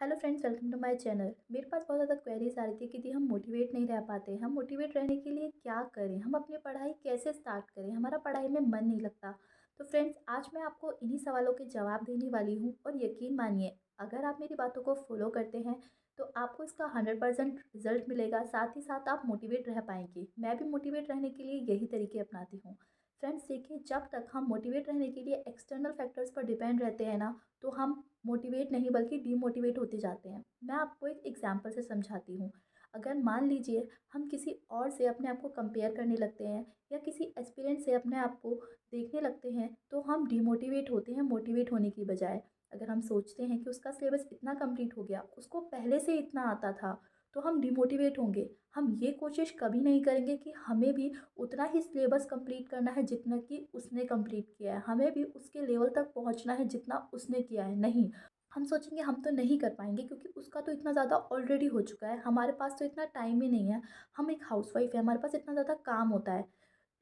Hello friends, welcome to my channel. मेरे पास बहुत ज़्यादा क्वेरीज आ रही थी कि दी हम मोटिवेट नहीं रह पाते। हम मोटिवेट रहने के लिए क्या करें, हम अपनी पढ़ाई कैसे स्टार्ट करें, हमारा पढ़ाई में मन नहीं लगता। तो फ्रेंड्स, आज मैं आपको इन्हीं सवालों के जवाब देने वाली हूँ और यकीन मानिए, अगर आप मेरी बातों को फॉलो करते हैं तो आपको इसका 100% रिजल्ट मिलेगा। साथ ही साथ आप मोटिवेट रह पाएंगे। मैं भी मोटिवेट रहने के लिए यही तरीके अपनाती हूँ। फ्रेंड्स देखिए, जब तक हम मोटिवेट रहने के लिए एक्सटर्नल फैक्टर्स पर डिपेंड रहते हैं ना, तो हम मोटिवेट नहीं बल्कि डीमोटिवेट होते जाते हैं। मैं आपको एक एग्जांपल से समझाती हूँ। अगर मान लीजिए हम किसी और से अपने आप को कंपेयर करने लगते हैं या किसी एस्पिरेंट से अपने आप को देखने लगते हैं, तो हम डीमोटिवेट होते हैं मोटिवेट होने की बजाय। अगर हम सोचते हैं कि उसका सिलेबस इतना कंप्लीट हो गया, उसको पहले से इतना आता था, तो हम डिमोटिवेट होंगे। हम ये कोशिश कभी नहीं करेंगे कि हमें भी उतना ही सिलेबस कंप्लीट करना है जितना कि उसने कंप्लीट किया है, हमें भी उसके लेवल तक पहुंचना है जितना उसने किया है। नहीं, हम सोचेंगे हम तो नहीं कर पाएंगे क्योंकि उसका तो इतना ज़्यादा ऑलरेडी हो चुका है, हमारे पास तो इतना टाइम ही नहीं है। हम एक हाउसवाइफ है, हमारे पास इतना ज़्यादा काम होता है।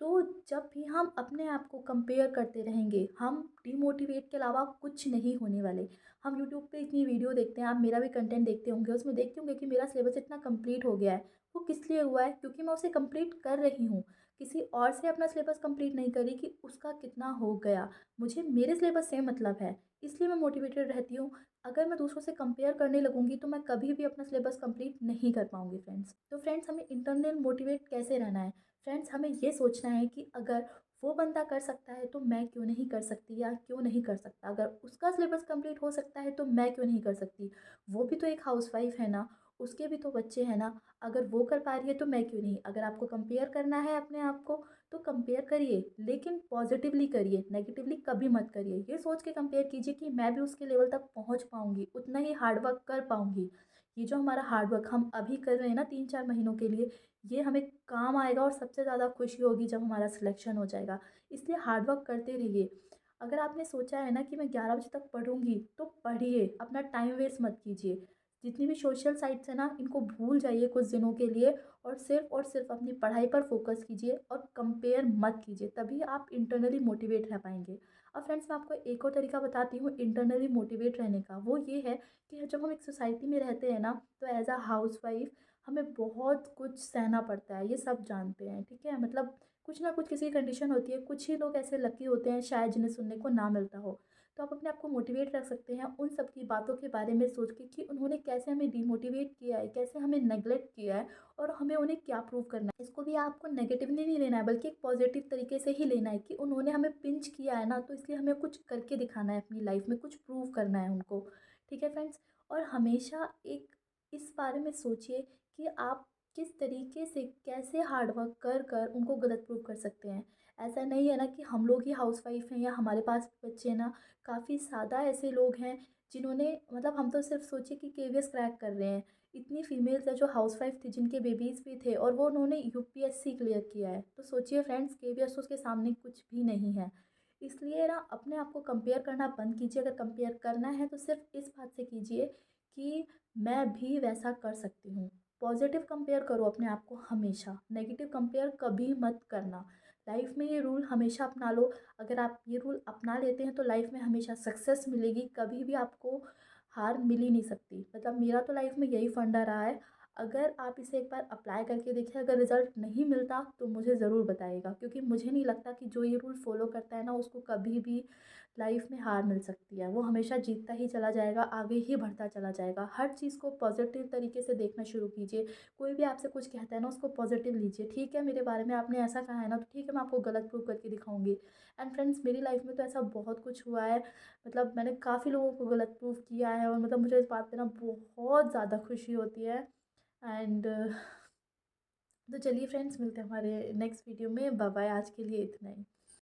तो जब भी हम अपने आप को कंपेयर करते रहेंगे, हम डिमोटिवेट के अलावा कुछ नहीं होने वाले। हम यूट्यूब पे इतनी वीडियो देखते हैं, आप मेरा भी कंटेंट देखते होंगे, उसमें देखते होंगे कि मेरा सिलेबस इतना कंप्लीट हो गया है। वो किस लिए हुआ है? क्योंकि मैं उसे कंप्लीट कर रही हूँ। किसी और से अपना सिलेबस कंप्लीट नहीं करी कि उसका कितना हो गया। मुझे मेरे सिलेबस से मतलब है, इसलिए मैं मोटिवेटेड रहती हूँ। अगर मैं दूसरों से कंपेयर करने लगूंगी तो मैं कभी भी अपना सिलेबस कंप्लीट नहीं कर पाऊंगी फ्रेंड्स। तो फ्रेंड्स, हमें इंटरनल मोटिवेट कैसे रहना है? फ्रेंड्स, हमें ये सोचना है कि अगर वो बंदा कर सकता है तो मैं क्यों नहीं कर सकती, या क्यों नहीं कर सकता। अगर उसका सिलेबस कंप्लीट हो सकता है तो मैं क्यों नहीं कर सकती। वो भी तो एक हाउसवाइफ है ना, उसके भी तो बच्चे हैं ना। अगर वो कर पा रही है तो मैं क्यों नहीं। अगर आपको कंपेयर करना है अपने आप को तो कंपेयर करिए, लेकिन पॉजिटिवली करिए, नेगेटिवली कभी मत करिए। ये सोच के कंपेयर कीजिए कि मैं भी उसके लेवल तक पहुंच पाऊंगी, उतना ही हार्डवर्क कर पाऊंगी। ये जो हमारा हार्डवर्क हम अभी कर रहे हैं ना 3-4 महीनों के लिए, ये हमें काम आएगा और सबसे ज़्यादा खुशी होगी जब हमारा सिलेक्शन हो जाएगा। इसलिए हार्डवर्क करते रहिए। अगर आपने सोचा है ना कि मैं 11 बजे तक पढ़ूंगी, तो पढ़िए, अपना टाइम वेस्ट मत कीजिए। जितनी भी सोशल साइट्स है ना, इनको भूल जाइए कुछ दिनों के लिए और सिर्फ अपनी पढ़ाई पर फोकस कीजिए और कंपेयर मत कीजिए। तभी आप इंटरनली मोटिवेट रह पाएंगे। अब फ्रेंड्स, मैं आपको एक और तरीका बताती हूँ इंटरनली मोटिवेट रहने का। वो ये है कि जब हम एक सोसाइटी में रहते हैं ना, तो एज अ हाउस वाइफ हमें बहुत कुछ सहना पड़ता है, ये सब जानते हैं, ठीक है। मतलब कुछ ना कुछ किसी की कंडीशन होती है। कुछ ही लोग ऐसे लकी होते हैं शायद जिन्हें सुनने को ना मिलता हो। तो आप अपने आप को मोटिवेट रख सकते हैं उन सब की बातों के बारे में सोच के कि उन्होंने कैसे हमें डिमोटिवेट किया है, कैसे हमें नेगलेक्ट किया है और हमें उन्हें क्या प्रूव करना है। इसको भी आपको नेगेटिवली नहीं लेना है, बल्कि एक पॉजिटिव तरीके से ही लेना है कि उन्होंने हमें पिंच किया है ना, तो इसलिए हमें कुछ करके दिखाना है, अपनी लाइफ में कुछ प्रूव करना है उनको। ठीक है फ्रेंड्स। और हमेशा एक इस बारे में सोचिए कि आप किस तरीके से कैसे हार्डवर्क कर कर उनको गलत प्रूव कर सकते हैं। ऐसा नहीं है ना कि हम लोग ही हाउसवाइफ हैं या हमारे पास बच्चे हैं ना, काफ़ी ज़्यादा ऐसे लोग हैं जिन्होंने, मतलब हम तो सिर्फ सोचिए कि केवीएस क्रैक कर रहे हैं। इतनी फीमेल्स है जो हाउसवाइफ थी, जिनके बेबीज़ भी थे और वो उन्होंने यूपीएससी क्लियर किया है। तो सोचिए फ्रेंड्स, केवीएस उसके सामने कुछ भी नहीं है। इसलिए ना अपने आप को कंपेयर करना बंद कीजिए। अगर कंपेयर करना है तो सिर्फ इस बात से कीजिए कि मैं भी वैसा कर सकती हूँ। पॉजिटिव कंपेयर करो अपने आप को हमेशा, नेगेटिव कंपेयर कभी मत करना। लाइफ में ये रूल हमेशा अपना लो। अगर आप ये रूल अपना लेते हैं तो लाइफ में हमेशा सक्सेस मिलेगी, कभी भी आपको हार मिल ही नहीं सकती। मतलब मेरा तो लाइफ में यही फंडा रहा है। अगर आप इसे एक बार अप्लाई करके देखिए, अगर रिजल्ट नहीं मिलता तो मुझे ज़रूर बताइएगा, क्योंकि मुझे नहीं लगता कि जो ये रूल फॉलो करता है ना, उसको कभी भी लाइफ में हार मिल सकती है। वो हमेशा जीतता ही चला जाएगा, आगे ही बढ़ता चला जाएगा। हर चीज़ को पॉजिटिव तरीके से देखना शुरू कीजिए। कोई भी आपसे कुछ कहता है ना, उसको पॉजिटिव लीजिए। ठीक है, मेरे बारे में आपने ऐसा कहा है ना, तो ठीक है, मैं आपको गलत प्रूव करके दिखाऊंगी। एंड फ्रेंड्स, मेरी लाइफ में तो ऐसा बहुत कुछ हुआ है। मतलब मैंने काफ़ी लोगों को गलत प्रूव किया है और मतलब मुझे इस बात पे ना बहुत ज़्यादा खुशी होती है। एंड तो चलिए फ्रेंड्स, मिलते हैं हमारे नेक्स्ट वीडियो में। बाय बाय, आज के लिए इतना ही।